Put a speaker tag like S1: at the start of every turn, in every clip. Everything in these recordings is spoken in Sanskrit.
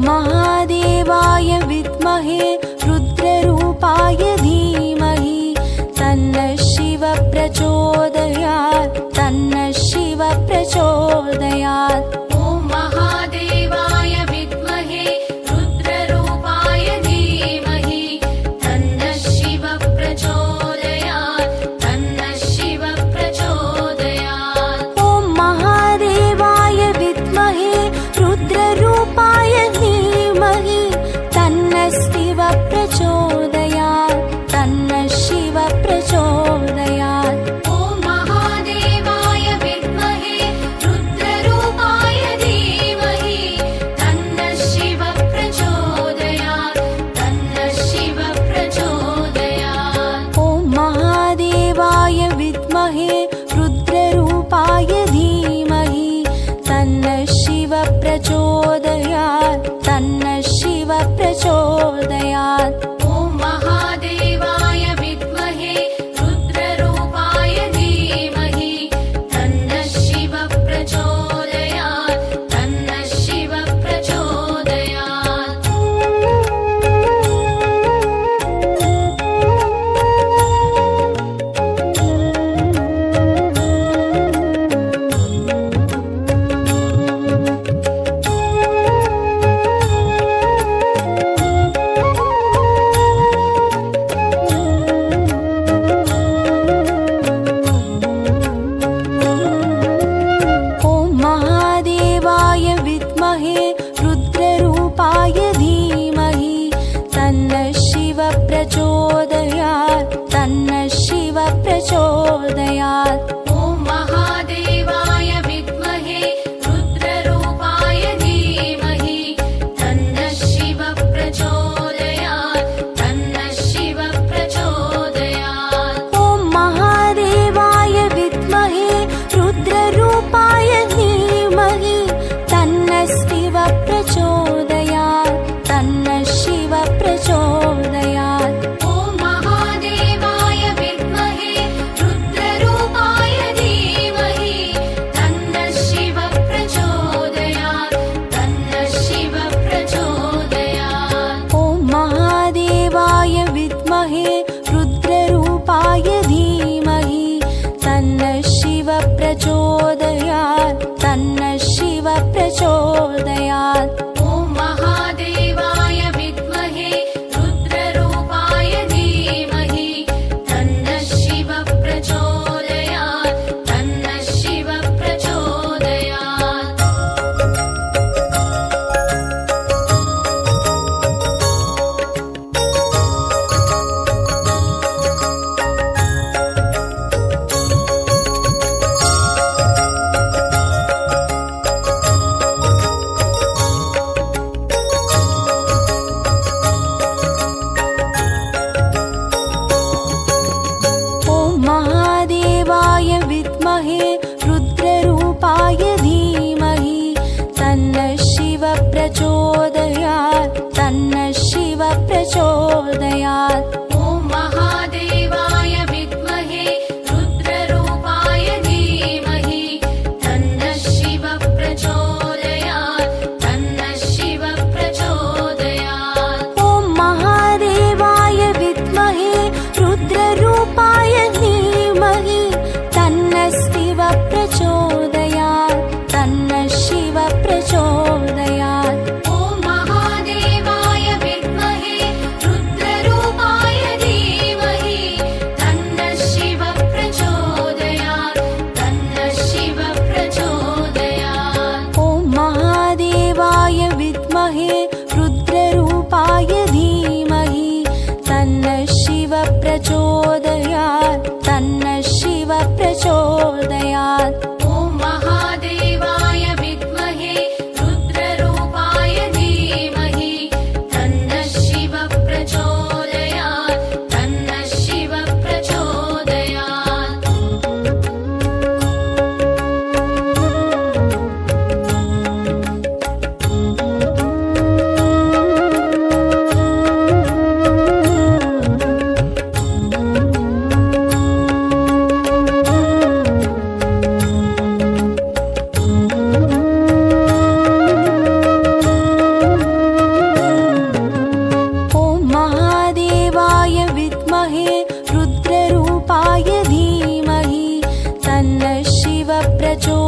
S1: महादेवाय विद्महे रुद्ररूपाय धीमहि तन्नः शिव प्रचोदयात् तन्नः शिव प्रचोदयात्।
S2: ॐ महादेवाय विद्महे रुद्ररूपाय धीमहि तन्नः शिव प्रचोदयात् तन्नः शिव प्रचोदयात्।
S1: ॐ महादेवाय विद्महे रुद्ररूपाय धीमहि तन्नः शिव प्रचोदयात् तन्नः शिव प्रचोदयात्।
S2: ॐ महादेवाय विद्महे रुद्ररूपाय धीमहि तन्नः शिव प्रचोदयात् तन्नः शिव प्रचोदयात्।
S1: ॐ महादेवाय विद्महे रुद्ररूपाय धीमहि तन्नः शिव प्रचोदयात् तन्नः शिव प्रचोदयात्।
S2: ॐ महादेवाय विद्महे रुद्ररूपाय धीमहि तन्नः शिव प्रचोदयात् तन्नः शिव प्रचोदयात्।
S1: ॐ महादेवाय विद्महे रुद्ररूपाय धीमहि तन्नः शिव प्रचोदयात् तन्नः शिव प्रचोदयात्।
S2: ॐ महादेवाय विद्महे रुद्ररूपाय धीमहि तन्नः शिव प्रचोदयात् तन्नः शिव प्रचोदयात्।
S1: ॐ महादेवाय विद्महे रुद्ररूपाय धीमहि तन्नः शिव प्रचोदयात् तन्नः शिव प्रचोदयात्।
S2: ॐ महादेवाय विद्महे रुद्ररूपाय धीमहि तन्नः शिव प्रचोदयात् तन्नः शिव प्रचोदयात्।
S1: ॐ महादेवाय विद्महे रुद्ररूपाय धीमहि तन्नः शिव प्रचोदयात्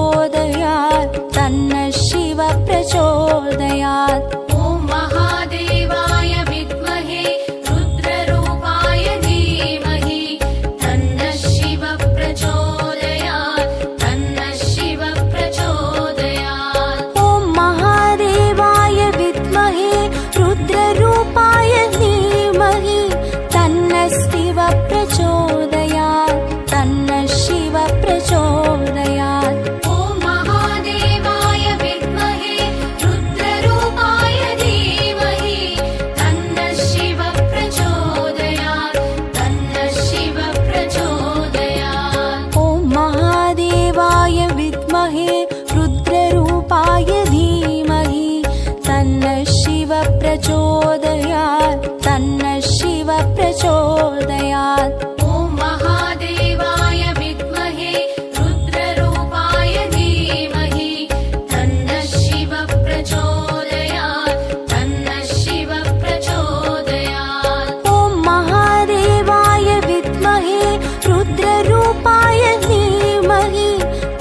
S1: प्रचोदयात् तन्नः शिव प्रचोदयात्
S2: ॐ महादेवाय विद्महे रुद्ररूपाय धीमहि तन्नः शिव प्रचोदयात् तन्नः शिव प्रचोदयात्
S1: ॐ महादेवाय विद्महे रुद्ररूपाय धीमहि तन्नः शिव प्रचोदयात् तन्नः शिव प्रचोदयात्
S2: ॐ महादेवाय विद्महे रुद्ररूपाय धीमहि तन्नः शिव प्रचोदयात् तन्नः शिव प्रचोदयात्
S1: ॐ महादेवाय विद्महे रुद्ररूपाय धीमहि तन्नः शिव प्रचोदयात् तन्नः शिव प्रचोदयात्
S2: ॐ महादेवाय विद्महे रुद्ररूपाय धीमहि तन्नः शिव प्रचोदयात् तन्नः शिव प्रचोदयात्
S1: ॐ महादेवाय विद्महे रुद्ररूपाय धीमहि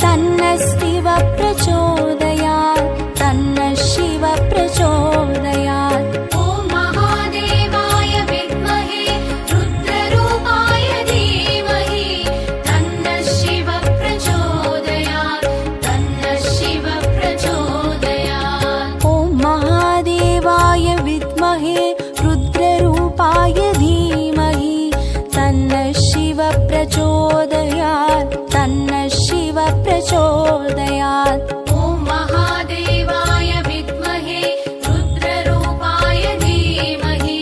S1: तन्नः शिव प्रचोदयात् तन्नः शिव प्रचोदयात्
S2: ॐ महादेवाय विद्महे रुद्ररूपाय धीमहि तन्नः शिव प्रचोदयात् तन्नः शिव प्रचोदयात्
S1: ॐ महादेवाय विद्महे रुद्ररूपाय धीमहि तन्नः शिव प्रचोदयात् तन्नः शिव प्रचोदयात्
S2: ॐ महादेवाय विद्महे रुद्ररूपाय धीमहि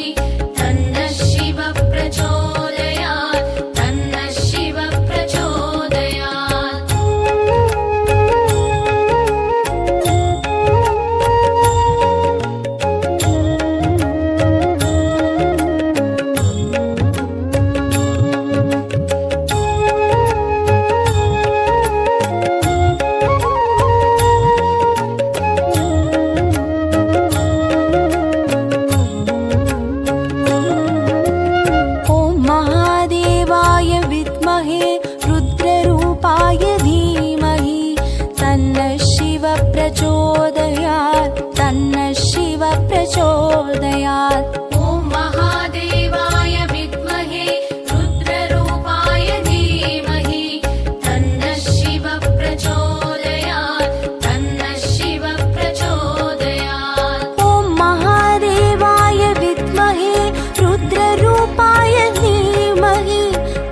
S2: तन्नः शिव प्रचोदयात् तन्नः शिव प्रचोदयात्
S1: ॐ महादेवाय विद्महे रुद्ररूपाय धीमहि तन्नः शिव प्रचोदयात् तन्नः शिव प्रचोदयात्
S2: ॐ महादेवाय विद्महे रुद्ररूपाय धीमहि तन्नः शिव प्रचोदयात् तन्नः शिव प्रचोदयात्
S1: ॐ महादेवाय विद्महे रुद्ररूपाय धीमहि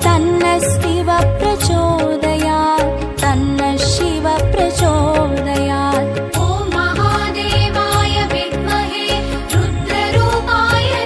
S1: तन्नः शिव प्रचोदयात् तन्नः शिव प्रचोदयात्
S2: ॐ महादेवाय विद्महे रुद्ररूपाय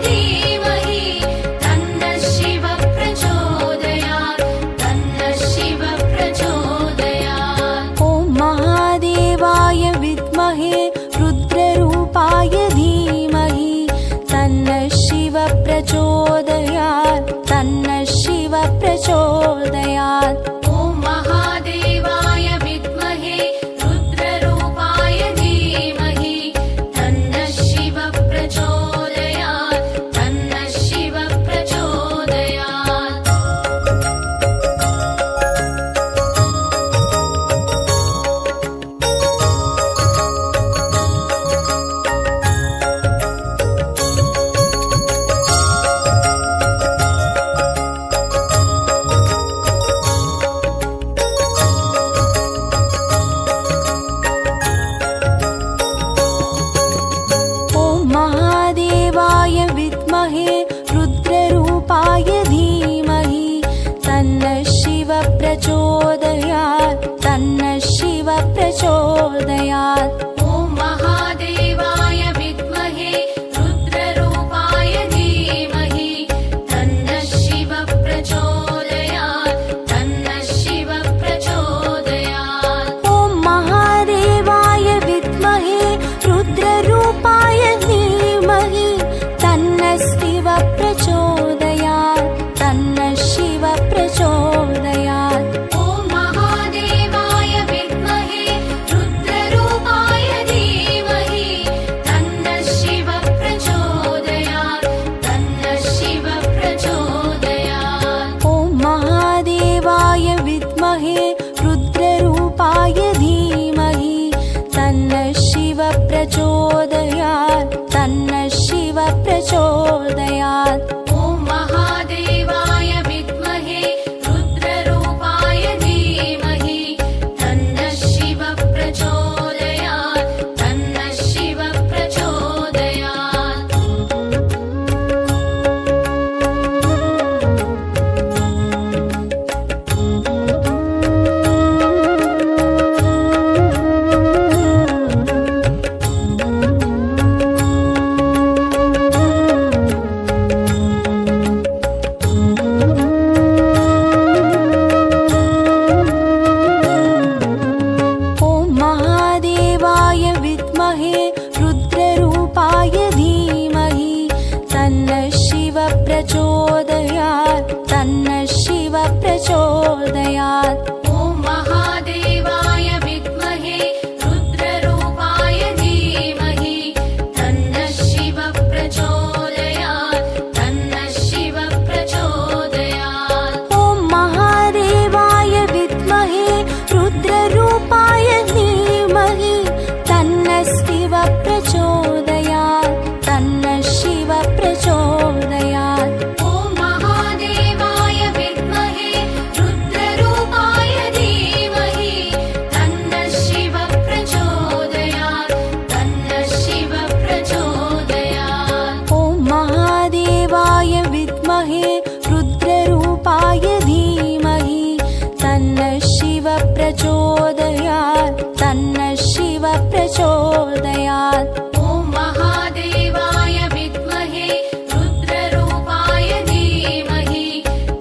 S1: प्रचोदयात्।
S2: ॐ महादेवाय विद्महे रुद्ररूपाय धीमहि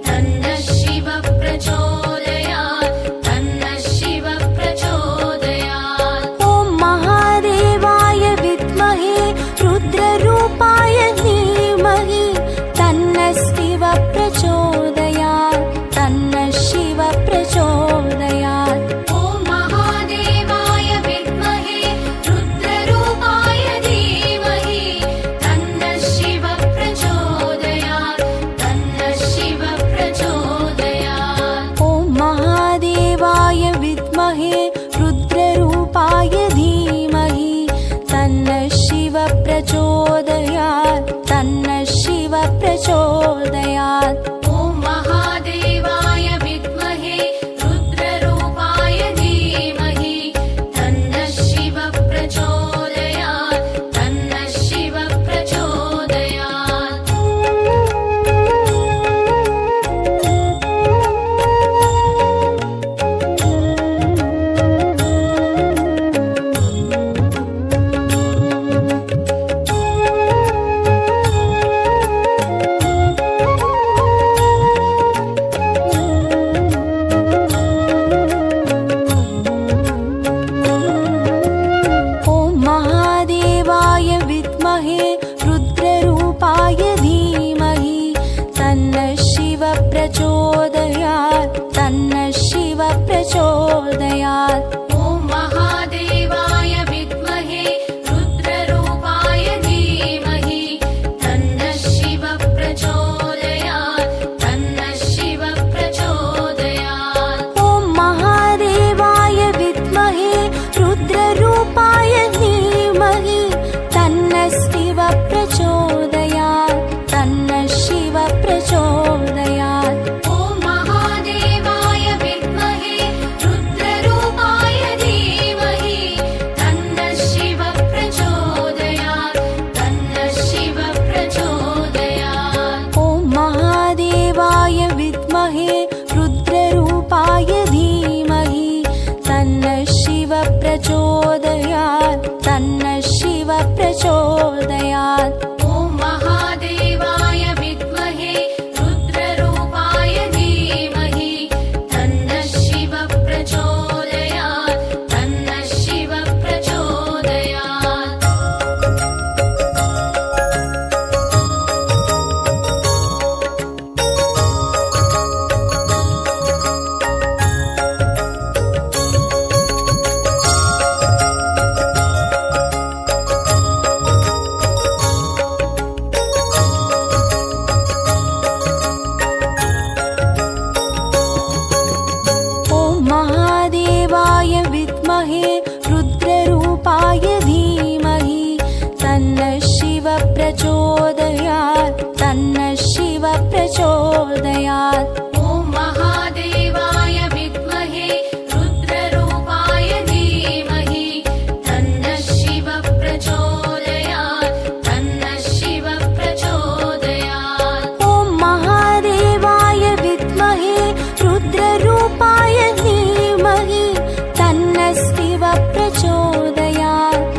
S2: तन्नः शिवः प्रचोदयात् तन्नः शिवः प्रचोदयात्।
S1: ॐ महादेवाय विद्महे रुद्ररूपाय धीमहि तन्नः शिवः प्रचोदयात् तन्नः शिवः प्रचोदयात्।
S2: ॐ महादेवाय विद्महे रुद्ररूपाय धीमहि तन्नः शिवः प्रचोदयात् तन्नः शिवः प्रचोदयात्।
S1: ॐ महादेवाय विद्महे रुद्ररूपाय धीमहि तन्नः शिवः प्रचोदयात् तन्नः शिवः प्रचोदयात्।
S2: ॐ महादेवाय विद्महे रुद्ररूपाय धीमहि तन्नः शिवः प्रचोदयात् तन्नः शिवः प्रचोदयात्।
S1: ॐ महादेवाय विद्महे रुद्ररूपाय धीमहि तन्नः शिवः प्रचोदयात् तन्नः शिवः प्रचोदयात्।
S2: ॐ महादेवाय विद्महे रुद्ररूपाय धीमहि तन्नः शिवः प्रचोदयात् तन्नः शिवः प्रचोदयात्।
S1: ॐ महादेवाय विद्महे रुद्ररूपाय धीमहि तन्नः शिवः प्रचोदयात् तन्नः शिवः प्रचोदयात्।
S2: ॐ महादेवाय विद्महे रुद्ररूपाय धीमहि तन्नः शिवः प्रचोदयात् तन्नः शिवः प्रचोदयात्।
S1: ॐ महादेवाय विद्महे रुद्ररूपाय धीमहि तन्नः शिवः प्रचोदयात् तन्नः शिवः प्रचोदयात्।
S2: ॐ महादेवाय विद्महे रुद्ररूपाय धीमहि तन्नः शिवः प्रचोदयात् तन्नः शिवः प्रचोदयात्।
S1: ॐ महादेवाय विद्महे रुद्ररूपाय धीमहि तन्नः शिवः प्रचोदयात् तन्नः शिवः प्रचोदयात्।
S2: ॐ महादेवाय विद्महे रुद्ररूपाय धीमहि तन्नः शिवः प्रचोदयात् तन्नः शिवः प्रचोदयात्।
S1: ॐ महादेवाय विद्महे रुद्ररूपाय धीमहि तन्नः शिवः प्रचोदयात्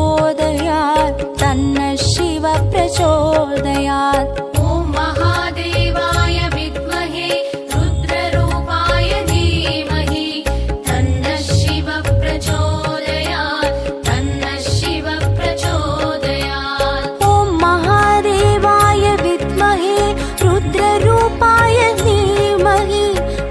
S1: प्रचोदयात् तन्नः शिव प्रचोदयात्
S2: ॐ महादेवाय विद्महे रुद्ररूपाय धीमहि तन्नः शिव प्रचोदयात् तन्नः शिव प्रचोदयात्
S1: ॐ महादेवाय विद्महे रुद्ररूपाय धीमहि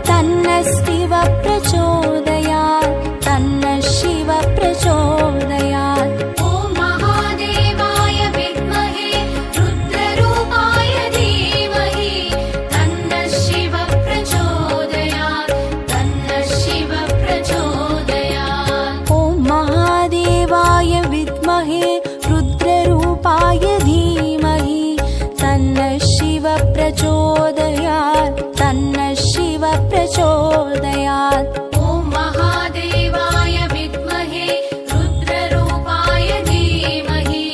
S1: तन्नः शिव प्रचोदयात् तन्नः शिव प्रचोदयात्
S2: ॐ महादेवाय विद्महे रुद्ररूपाय धीमहि तन्नः शिव प्रचोदयात् तन्नः शिव प्रचोदयात्
S1: ॐ महादेवाय विद्महे रुद्ररूपाय धीमहि तन्नः शिव प्रचोदयात् तन्नः शिव प्रचोदयात्
S2: ॐ महादेवाय विद्महे रुद्ररूपाय धीमहि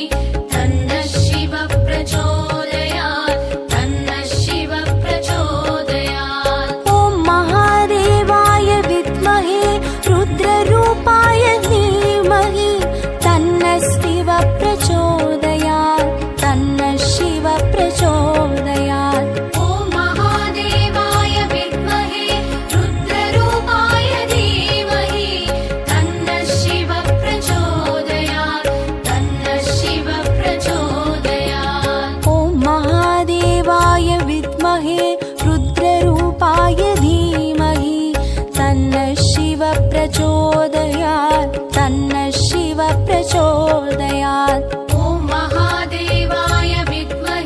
S2: तन्नः शिव प्रचोदयात् तन्नः शिव प्रचोदयात्
S1: ॐ महादेवाय विद्महे रुद्ररूपाय धीमहि तन्नः शिव प्रचोदयात् तन्नः शिव प्रचोदयात्
S2: ॐ महादेवाय विद्महे रुद्ररूपाय धीमहि तन्नः शिव प्रचोदयात् तन्नः शिव प्रचोदयात्
S1: ॐ महादेवाय विद्महे रुद्ररूपाय धीमहि तन्नः शिव प्रचोदयात् तन्नः शिव प्रचोदयात्
S2: ॐ महादेवाय विद्महे रुद्ररूपाय धीमहि तन्नः शिव प्रचोदयात् तन्नः शिव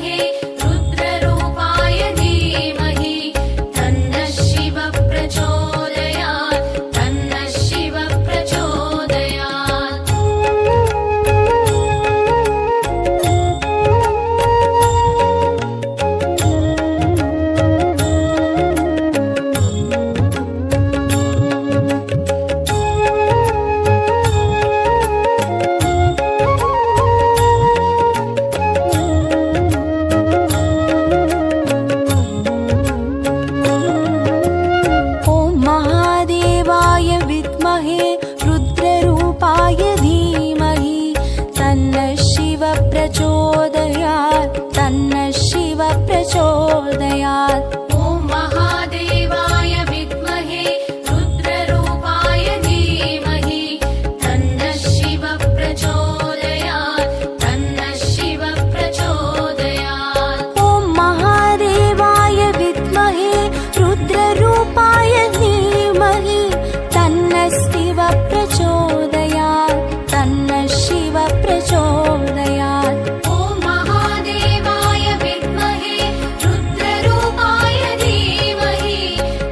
S2: प्रचोदयात्
S1: ॐ महादेवाय विद्महे रुद्ररूपाय धीमहि तन्नः शिव प्रचोदयात् तन्नः शिव प्रचोदयात्
S2: ॐ महादेवाय विद्महे रुद्ररूपाय धीमहि तन्नः शिव प्रचोदयात् तन्नः शिव प्रचोदयात्
S1: ॐ महादेवाय विद्महे रुद्ररूपाय धीमहि तन्नः शिव प्रचोदयात् तन्नः शिव प्रचोदयात्
S2: ॐ महादेवाय विद्महे रुद्ररूपाय धीमहि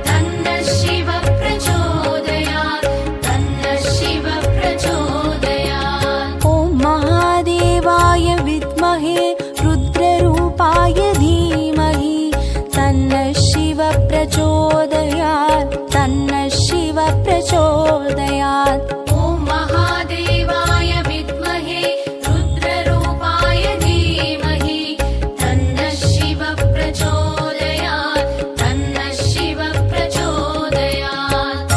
S2: तन्नः शिव प्रचोदयात् तन्नः शिव प्रचोदयात्
S1: ॐ महादेवाय विद्महे रुद्ररूपाय धीमहि तन्नः शिव प्रचोदयात् तन्नः शिव प्रचोदयात्
S2: ॐ महादेवाय विद्महे रुद्ररूपाय धीमहि तन्नः शिव प्रचोदयात् तन्नः शिव प्रचोदयात्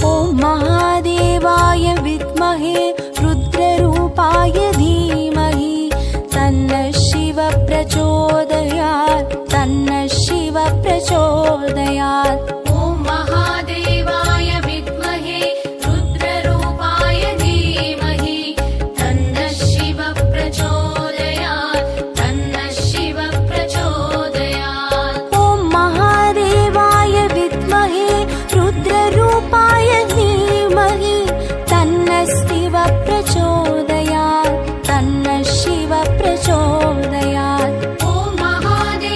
S1: ॐ महादेवाय विद्महे रुद्ररूपाय धीमहि तन्नः शिव प्रचोदयात् तन्नः शिव प्रचोदयात्
S2: ॐ महादेवाय विद्महे रुद्ररूपाय धीमहि तन्नः शिव प्रचोदयात् तन्नः शिव प्रचोदयात्
S1: ॐ महादेवाय विद्महे रुद्ररूपाय धीमहि तन्नः शिव प्रचोदयात् तन्नः शिव प्रचोदयात्
S2: ॐ महादेवाय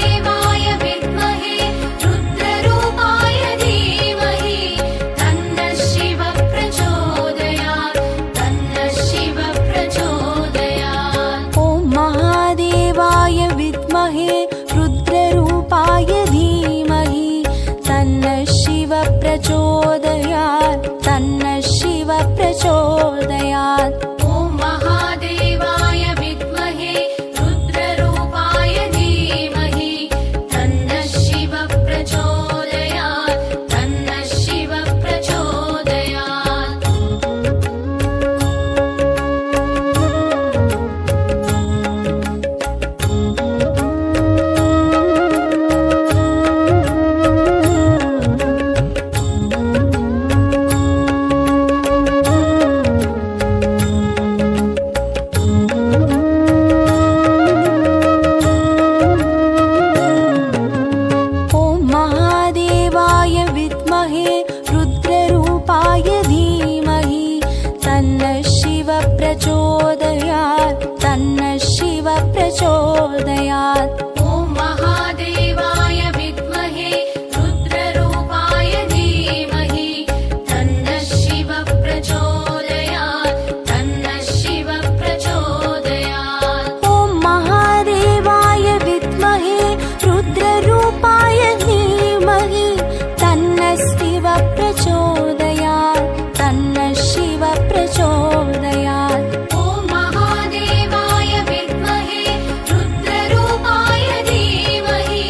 S1: प्रचोदयात् तन्नः शिव प्रचोदयात्
S2: ॐ महादेवाय विद्महे रुद्ररूपाय धीमहि तन्नः शिव प्रचोदयात् तन्नः शिव प्रचोदयात्
S1: ॐ महादेवाय विद्महे रुद्ररूपाय धीमहि तन्नः शिव प्रचोदयात् तन्नः शिव प्रचोदयात्
S2: ॐ महादेवाय विद्महे रुद्ररूपाय धीमहि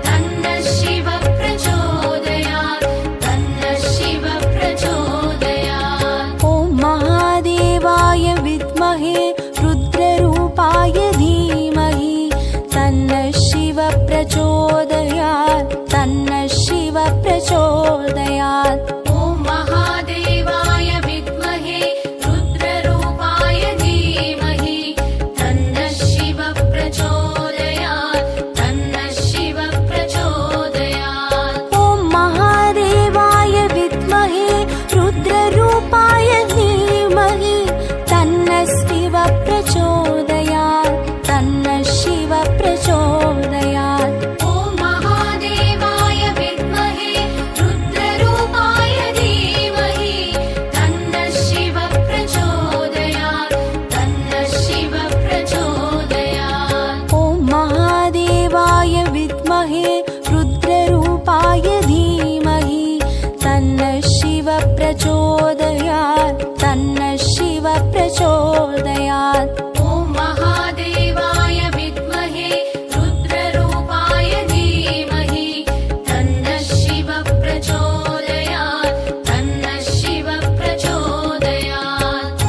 S2: तन्नः शिव प्रचोदयात् तन्नः शिव प्रचोदयात्
S1: ॐ महादेवाय विद्महे रुद्ररूपाय धीमहि तन्नः शिव प्रचोदयात् तन्नः शिव प्रचोदयात्
S2: ॐ महादेवाय विद्महे रुद्ररूपाय धीमहि तन्नः शिव प्रचोदयात् तन्नः शिव प्रचोदयात्
S1: ॐ महादेवाय विद्महे रुद्ररूपाय धीमहि तन्नः शिव प्रचोदयात् तन्नः शिव प्रचोदयात्
S2: ॐ महादेवाय विद्महे रुद्ररूपाय धीमहि तन्नः शिव प्रचोदयात् तन्नः शिव प्रचोदयात्
S1: ॐ महादेवाय विद्महे रुद्ररूपाय धीमहि तन्नः शिव प्रचोदयात् तन्नः शिव प्रचोदयात्
S2: ॐ महादेवाय विद्महे रुद्ररूपाय धीमहि तन्नः शिव प्रचोदयात् तन्नः शिव प्रचोदयात्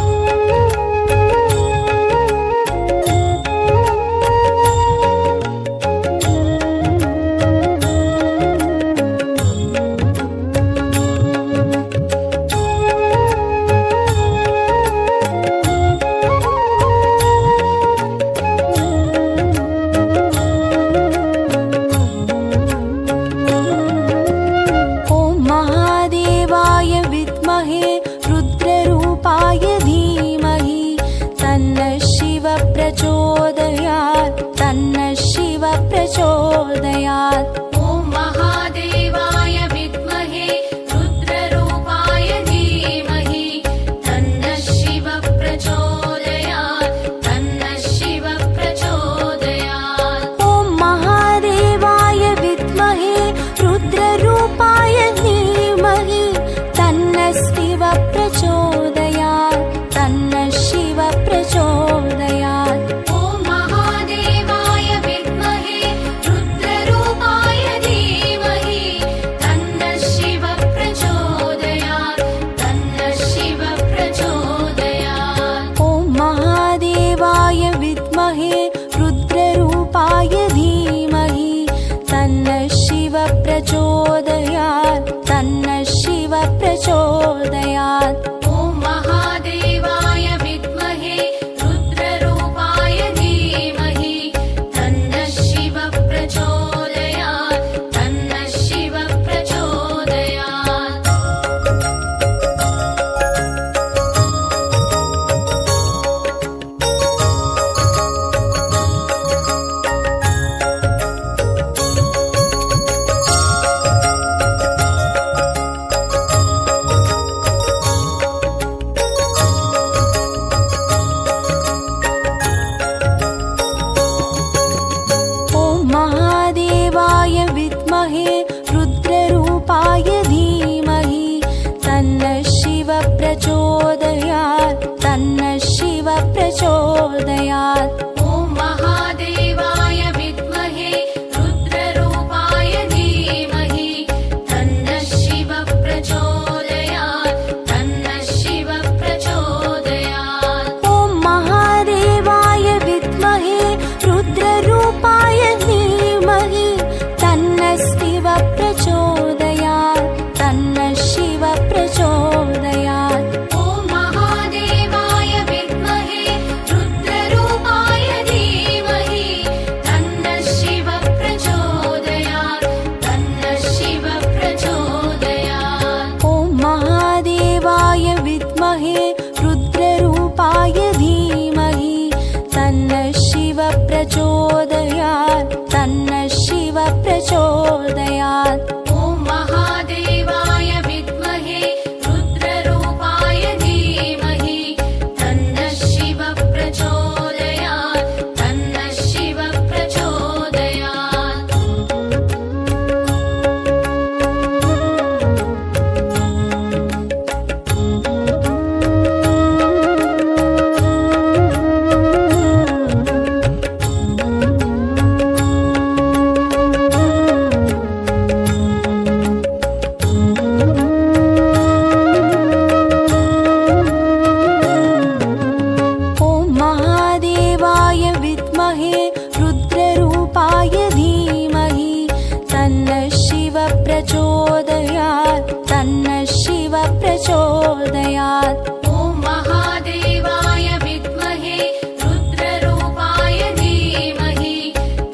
S1: प्रचोदयात् तन्नः शिवः प्रचोदयात्।
S2: ॐ महादेवाय विद्महे रुद्ररूपाय धीमहि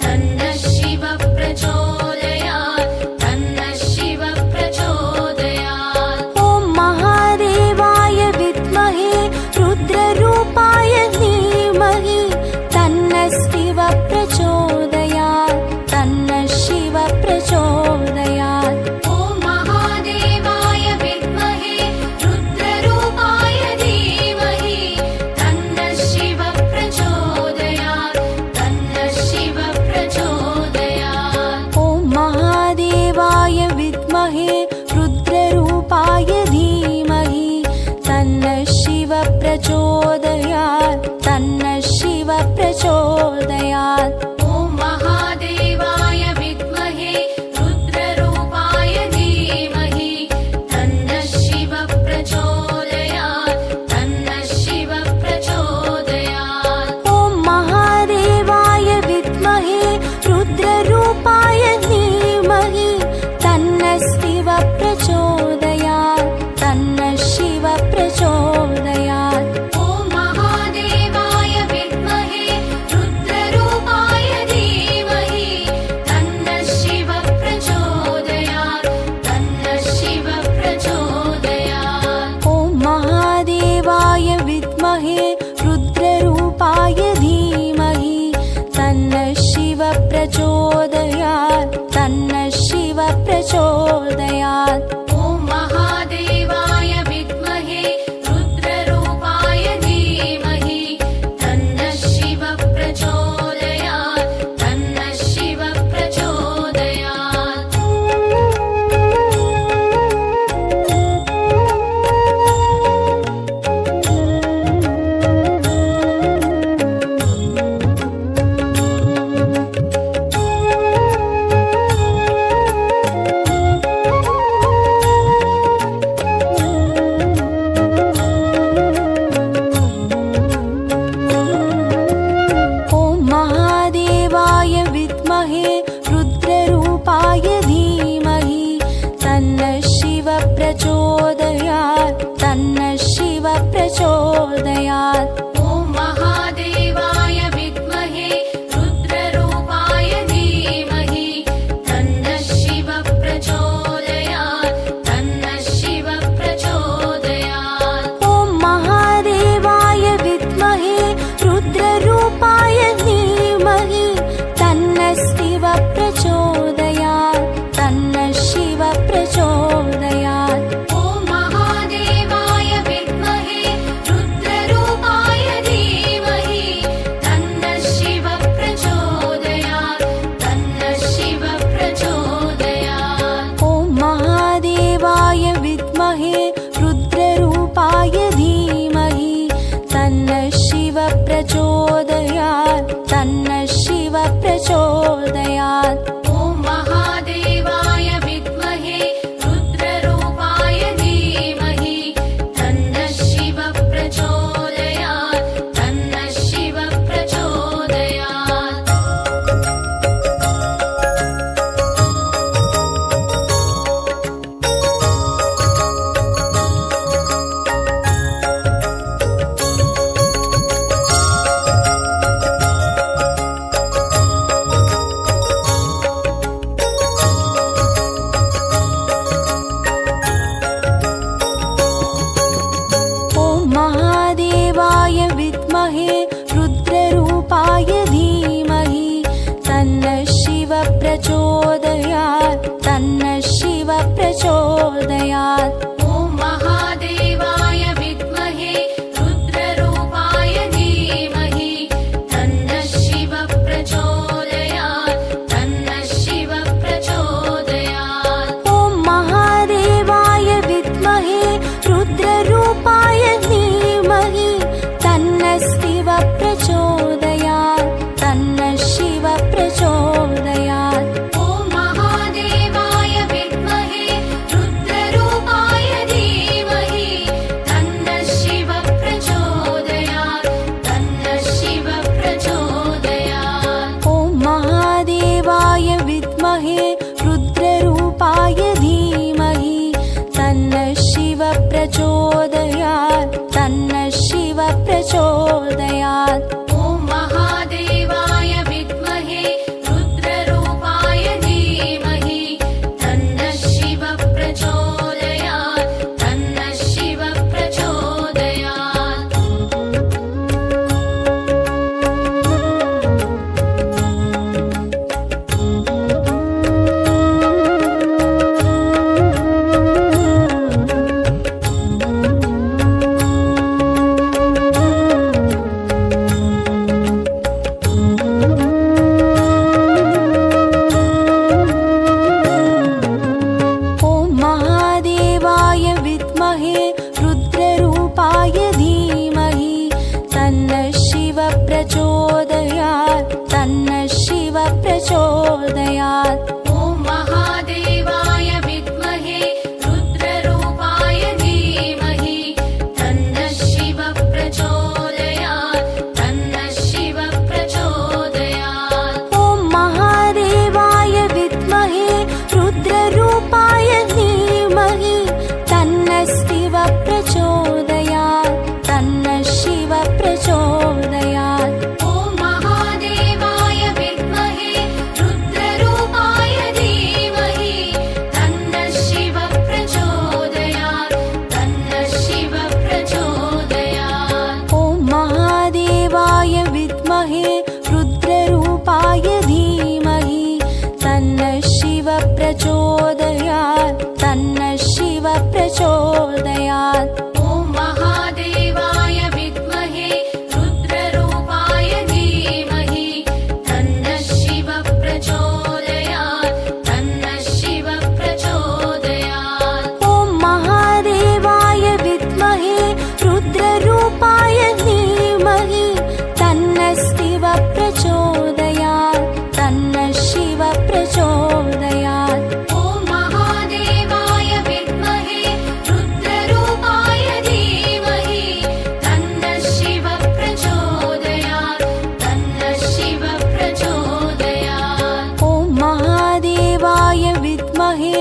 S2: तन्नः शिवः प्रचोदयात् तन्नः शिवः प्रचोदयात्।
S1: ॐ महादेवाय विद्महे रुद्ररूपाय धीमहि तन्नः शिवः प्रचोदयात् तन्नः शिवः प्रचोदयात्।
S2: ॐ महादेवाय विद्महे रुद्ररूपाय धीमहि तन्नः शिवः प्रचोदयात् तन्नः शिवः प्रचोदयात्।
S1: ॐ महादेवाय विद्महे रुद्ररूपाय धीमहि तन्नः शिवः प्रचोदयात् तन्नः शिवः प्रचोदयात्।
S2: ॐ महादेवाय विद्महे रुद्ररूपाय धीमहि तन्नः शिवः प्रचोदयात् तन्नः शिवः प्रचोदयात्।
S1: ॐ महादेवाय विद्महे रुद्ररूपाय धीमहि तन्नः शिवः प्रचोदयात् तन्नः शिवः प्रचोदयात्।
S2: ॐ महादेवाय विद्महे रुद्ररूपाय धीमहि तन्नः शिवः प्रचोदयात् तन्नः शिवः प्रचोदयात्।
S1: ॐ महादेवाय विद्महे रुद्ररूपाय धीमहि तन्नः शिवः प्रचोदयात् तन्नः शिवः प्रचोदयात्।
S2: ॐ महादेवाय विद्महे रुद्ररूपाय धीमहि तन्नः शिवः प्रचोदयात् तन्नः शिवः प्रचोदयात्।
S1: ॐ महादेवाय विद्महे रुद्ररूपाय धीमहि तन्नः शिवः प्रचोदयात् तन्नः शिवः प्रचोदयात्।
S2: ॐ महादेवाय विद्महे रुद्ररूपाय धीमहि तन्नः शिवः प्रचोदयात् तन्नः शिवः प्रचोदयात्।
S1: ॐ महादेवाय विद्महे रुद्ररूपाय धीमहि तन्नः शिवः प्रचोदयात् तन्नः शिवः प्रचोदयात्।
S2: ॐ महादेवाय विद्महे रुद्ररूपाय धीमहि तन्नः शिवः प्रचोदयात् तन्नः शिवः प्रचोदयात्।
S1: ॐ महादेवाय विद्महे रुद्ररूपाय धीमहि तन्नः शिवः प्रचोदयात् तन्नः शिवः प्रचोदयात्।
S2: ॐ महादेवाय विद्महे रुद्ररूपाय धीमहि तन्नः शिवः प्रचोदयात् तन्नः शिवः प्रचोदयात्।
S1: ॐ महादेवाय विद्महे रुद्ररूपाय धीमहि तन्नः शिवः प्रचोदयात् तन्नः शिवः प्रचोदयात्।
S2: ॐ महादेवाय विद्महे रुद्ररूपाय धीमहि तन्नः शिवः प्रचोदयात् तन्नः शिवः प्रचोदयात्।
S1: ॐ महादेवाय विद्महे रुद्ररूपाय धीमहि तन्नः शिवः प्रचोदयात् तन्नः शिवः प्रचोदयात्।
S2: ॐ महादेवाय विद्महे रुद्ररूपाय
S1: प्रचोदयात् तन्नः शिव प्रचोदयात्
S2: ॐ महादेवाय विद्महे रुद्ररूपाय धीमहि तन्नः शिव प्रचोदयात् तन्नः शिव प्रचोदयात्
S1: ॐ महादेवाय विद्महे रुद्ररूपाय धीमहि तन्नः शिव प्रचोदयात् तन्नः शिव प्रचोदयात्
S2: ॐ महादेवाय विद्महे रुद्ररूपाय धीमहि तन्नः शिव प्रचोदयात् तन्नः शिव प्रचोदयात्
S1: ॐ महादेवाय विद्महे रुद्ररूपाय धीमहि तन्नः शिव प्रचोदयात् तन्नः शिव प्रचोदयात्
S2: ॐ महादेवाय विद्महे रुद्ररूपाय धीमहि तन्नः शिव प्रचोदयात् तन्नः शिव प्रचोदयात्
S1: ॐ महादेवाय विद्महे रुद्ररूपाय धीमहि तन्नः शिव प्रचोदयात् तन्नः शिव प्रचोदयात्
S2: ॐ महादेवाय विद्महे रुद्ररूपाय धीमहि तन्नः शिव प्रचोदयात् तन्नः शिव प्रचोदयात्
S1: ॐ महादेवाय विद्महे